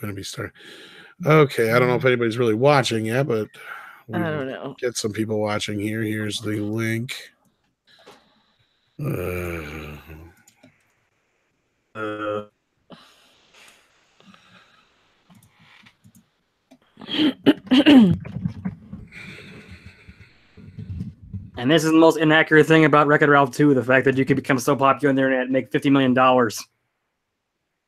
going to be starting. Okay, I don't know if anybody's really watching yet, but I don't know. Get some people watching here. Here's the link. And this is the most inaccurate thing about Wreck-It Ralph 2, the fact that you could become so popular on the internet and make $50 million.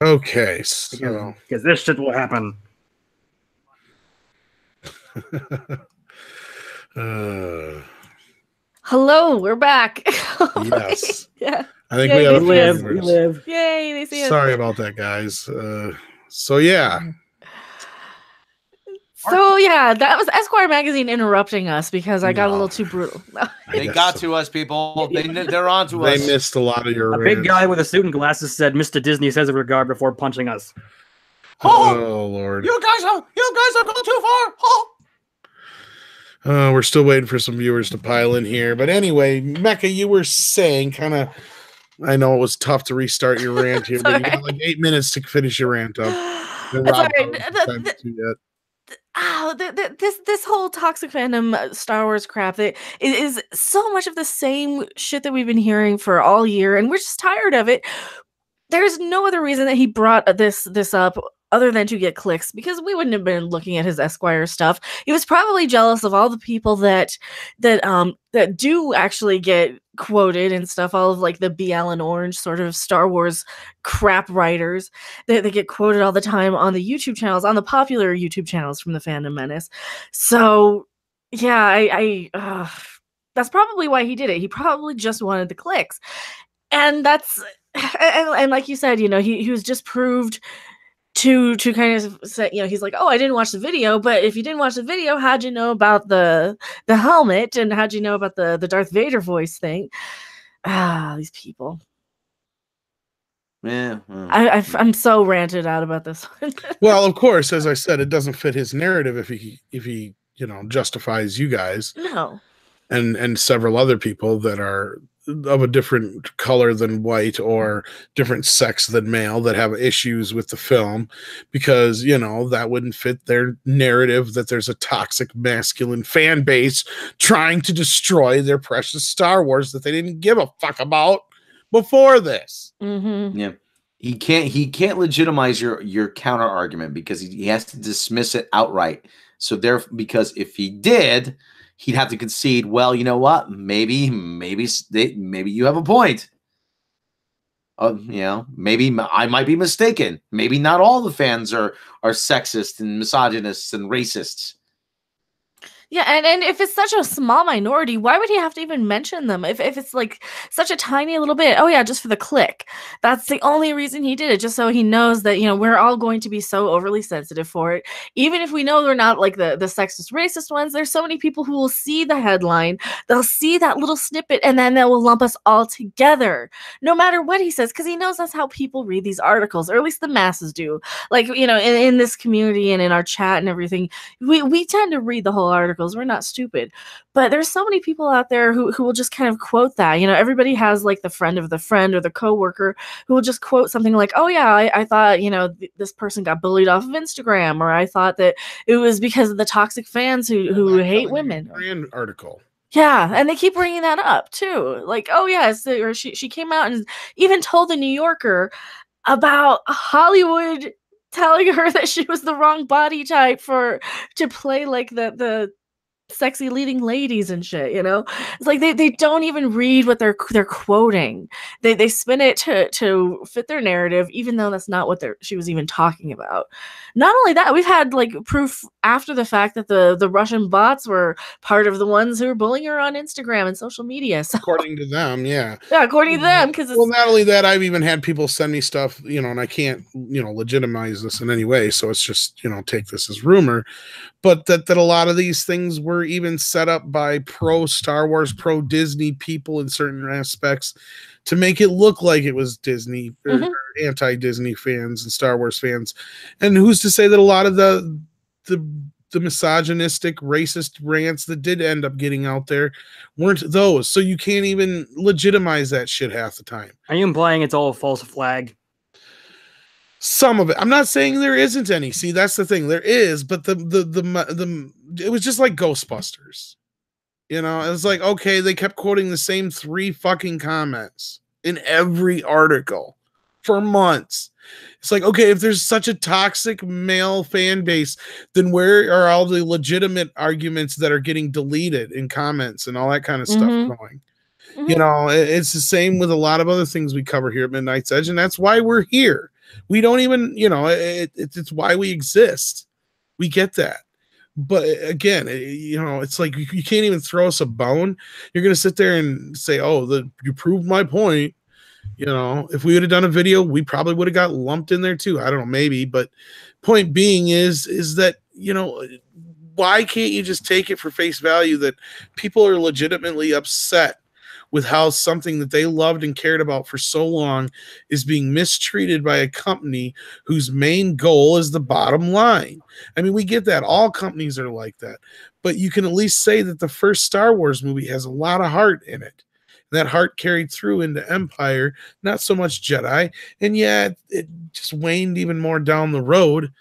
Okay, so... Because this shit will happen. Hello, we're back. Yes. Yeah. I think Yay, we have we live. Yay, they see us. Sorry about that, guys. So yeah. So yeah, that was Esquire magazine interrupting us because I got a little too brutal. They got to us, people. They're on to us. They missed a lot of your A big guy with a suit and glasses said, "Mr. Disney says a regard" before punching us. Oh Lord! You guys are going too far. We're still waiting for some viewers to pile in here, but anyway, Mecca, you were saying kind of. I know it was tough to restart your rant here, but you got like 8 minutes to finish your rant up. This whole toxic fandom Star Wars crap that is so much of the same shit that we've been hearing for all year, and we're just tired of it. There's no other reason that he brought this up other than to get clicks, because we wouldn't have been looking at his Esquire stuff. He was probably jealous of all the people that do actually get quoted and stuff, all of like the B. Allen Orange sort of Star Wars crap writers that get quoted all the time on the YouTube channels, on the popular YouTube channels from the Fandom Menace. So yeah, that's probably why he did it. He probably just wanted the clicks. And that's and like you said, he was just proved to kind of say, he's like, oh, I didn't watch the video, but if you didn't watch the video, how'd you know about the helmet, and how'd you know about the Darth Vader voice thing? These people. Yeah, I'm so ranted out about this one. Well, of course, as I said, it doesn't fit his narrative if he justifies you guys. No. And several other people that are of a different color than white or different sex than male that have issues with the film, because that wouldn't fit their narrative that there's a toxic masculine fan base trying to destroy their precious Star Wars that they didn't give a fuck about before this. Mm-hmm. Yeah, he can't legitimize your counter argument because he has to dismiss it outright. So because if he did, he'd have to concede, well, you know what? Maybe you have a point. Maybe I might be mistaken. Maybe not all the fans are sexist and misogynists and racists. Yeah, and if it's such a small minority, why would he have to even mention them? If it's like such a tiny little bit, oh yeah, just for the click. That's the only reason he did it, just so he knows that, we're all going to be so overly sensitive for it. Even if we know we're not like the sexist, racist ones, there's so many people who will see the headline, they'll see that little snippet, and then they will lump us all together, no matter what he says, because he knows that's how people read these articles, or at least the masses do. Like, in this community and in our chat and everything, we tend to read the whole article. We're not stupid, but there's so many people out there who will just kind of quote that. Everybody has like the friend of the friend or the coworker who will just quote something like, oh yeah, I thought this person got bullied off of Instagram, or I thought that it was because of the toxic fans who hate women. Brand article. Yeah, and they keep bringing that up too, like, oh yeah, or she came out and even told the New Yorker about Hollywood telling her that she was the wrong body type to play like the sexy leading ladies and shit. It's like they don't even read what they're quoting. They spin it to fit their narrative, even though that's not what she was even talking about. Not only that, we've had like proof after the fact that the Russian bots were part of the ones who were bullying her on Instagram and social media. So, according to them, yeah, according to them, because not only that, I've even had people send me stuff, and I can't legitimize this in any way, so it's just take this as rumor, but that a lot of these things were even set up by pro Star Wars, pro Disney people in certain aspects to make it look like it was Disney or anti-Disney fans and Star Wars fans. And who's to say that a lot of the misogynistic, racist rants that did end up getting out there weren't those? So you can't even legitimize that shit half the time. Are you implying it's all a false flag? Some of it. I'm not saying there isn't any. See, that's the thing. There is, but the it was just like Ghostbusters. You know, it was like, okay, they kept quoting the same 3 fucking comments in every article for months. It's like, okay, if there's such a toxic male fan base, then where are all the legitimate arguments that are getting deleted in comments and all that kind of stuff going? You know, it's the same with a lot of other things we cover here at Midnight's Edge, and that's why we're here. We don't even, you know, it's why we exist. We get that. But again, you know, it's like you can't even throw us a bone. You're going to sit there and say, oh, you proved my point. You know, if we would have done a video, we probably would have got lumped in there too. I don't know, maybe. But point being is that, you know, why can't you just take it for face value that people are legitimately upset with how something that they loved and cared about for so long is being mistreated by a company whose main goal is the bottom line? I mean, we get that. All companies are like that. But you can at least say that the first Star Wars movie has a lot of heart in it. That heart carried through into Empire, not so much Jedi. And yeah, it just waned even more down the road.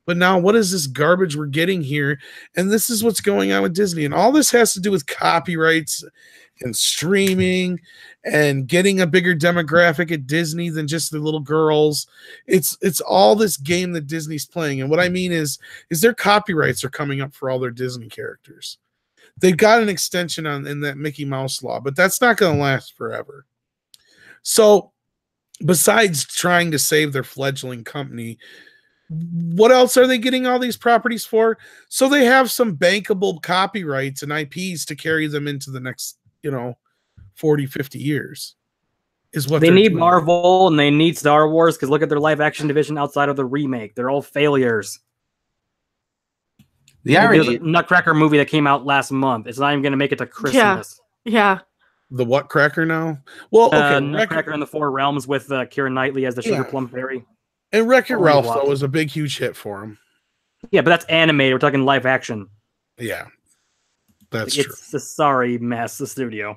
But now what is this garbage we're getting here? And this is what's going on with Disney. And all this has to do with copyrights and streaming and getting a bigger demographic at Disney than just the little girls. It's all this game that Disney's playing. And what I mean is their copyrights are coming up for all their Disney characters. They've got an extension in that Mickey Mouse law, but that's not going to last forever. So besides trying to save their fledgling company, what else are they getting all these properties for? So they have some bankable copyrights and IPs to carry them into the next, 40, 50 years is what they need doing. Marvel and they need Star Wars, because look at their live action division outside of the remake. They're all failures. There's a Nutcracker movie that came out last month. It's not even going to make it to Christmas. Yeah. The what cracker now? Well, okay. Nutcracker in the Four Realms with Keira Knightley as the Sugar Plum Fairy. And Wreck-It Ralph, though, was a big, huge hit for him. Yeah, but that's animated. We're talking live action. Yeah. That's true. It's a sorry mess, the studio.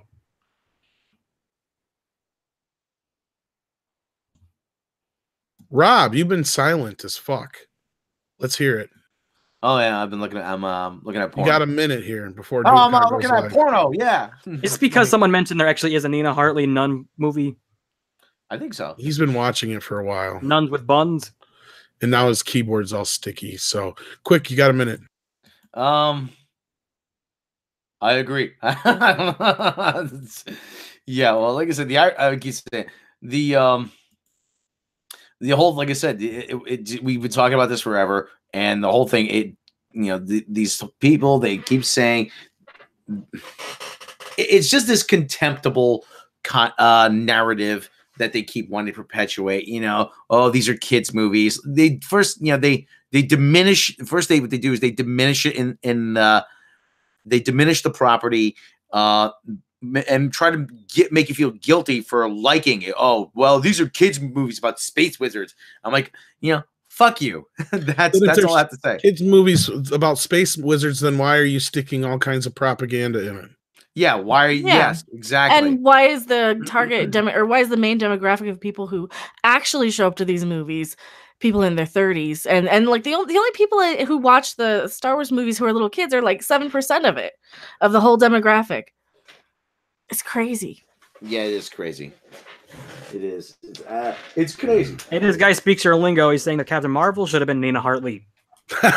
Rob, you've been silent as fuck. Let's hear it. Oh yeah, I'm looking at porno. You got a minute here before. I'm looking at porno. Yeah. It's because someone mentioned there actually is a Nina Hartley nun movie. I think so. He's been watching it for a while. Nuns with buns. And now his keyboard's all sticky. So quick, you got a minute. I agree. Yeah, well, like I said, the whole, like I said, we've been talking about this forever, and the whole thing, these people, they keep saying it's just this contemptible narrative that they keep wanting to perpetuate. Oh, these are kids' movies. They first, they diminish. First, what they do is they diminish it they diminish the property. And try to make you feel guilty for liking it. Oh, well, these are kids' movies about space wizards. I'm like, fuck you. That's all I have to say. Kids' movies about space wizards, then why are you sticking all kinds of propaganda in it? Yeah, why? Yes, exactly. And why is the target why is the main demographic of people who actually show up to these movies people in their 30s? And like the only people who watch the Star Wars movies who are little kids are like 7% of it, of the whole demographic. It's crazy. Yeah, it is crazy. It is. It's crazy. Hey, this guy speaks your lingo. He's saying that Captain Marvel should have been Nina Hartley. All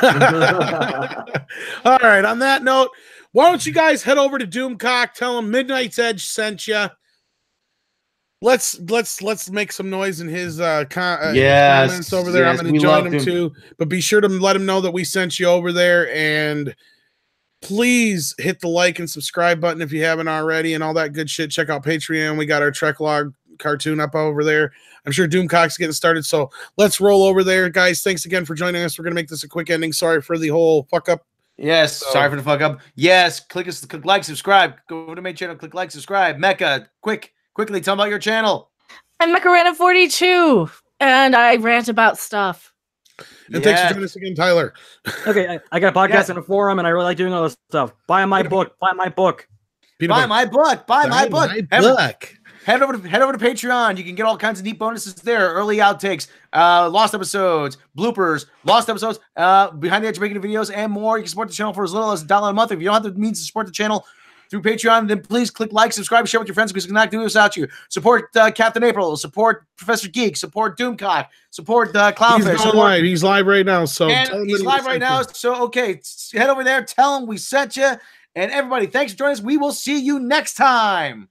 right. On that note, why don't you guys head over to Doomcock? Tell him Midnight's Edge sent you. Let's make some noise in his comments over there. I'm going to join him too. But be sure to let him know that we sent you over there, and please hit the like and subscribe button if you haven't already, and all that good shit. Check out Patreon. We got our Trek Log cartoon up over there. I'm sure Doomcock's getting started, so let's roll over there. Guys, thanks again for joining us. We're going to make this a quick ending. Sorry for the whole fuck up. Yes, sorry for the fuck up. Yes, click like, subscribe. Go to my channel, click like, subscribe. Mecca, quickly tell them about your channel. I'm Mecha42, and I rant about stuff. And thanks for joining us again, Tyler. Okay, I got a podcast and a forum, and I really like doing all this stuff. Buy my book. Buy my book. Buy my book. Buy my book. head over to Patreon. You can get all kinds of neat bonuses there, early outtakes, lost episodes, bloopers, lost episodes, behind the edge making videos, and more. You can support the channel for as little as $1 a month. If you don't have the means to support the channel through Patreon, then please click like, subscribe, share with your friends, because we cannot do this without you. Support Captain April, support Professor Geek, support Doomcock, support Clownfish. He's live right now. So he's live right now. So okay, head over there, tell him we sent you. And everybody, thanks for joining us. We will see you next time.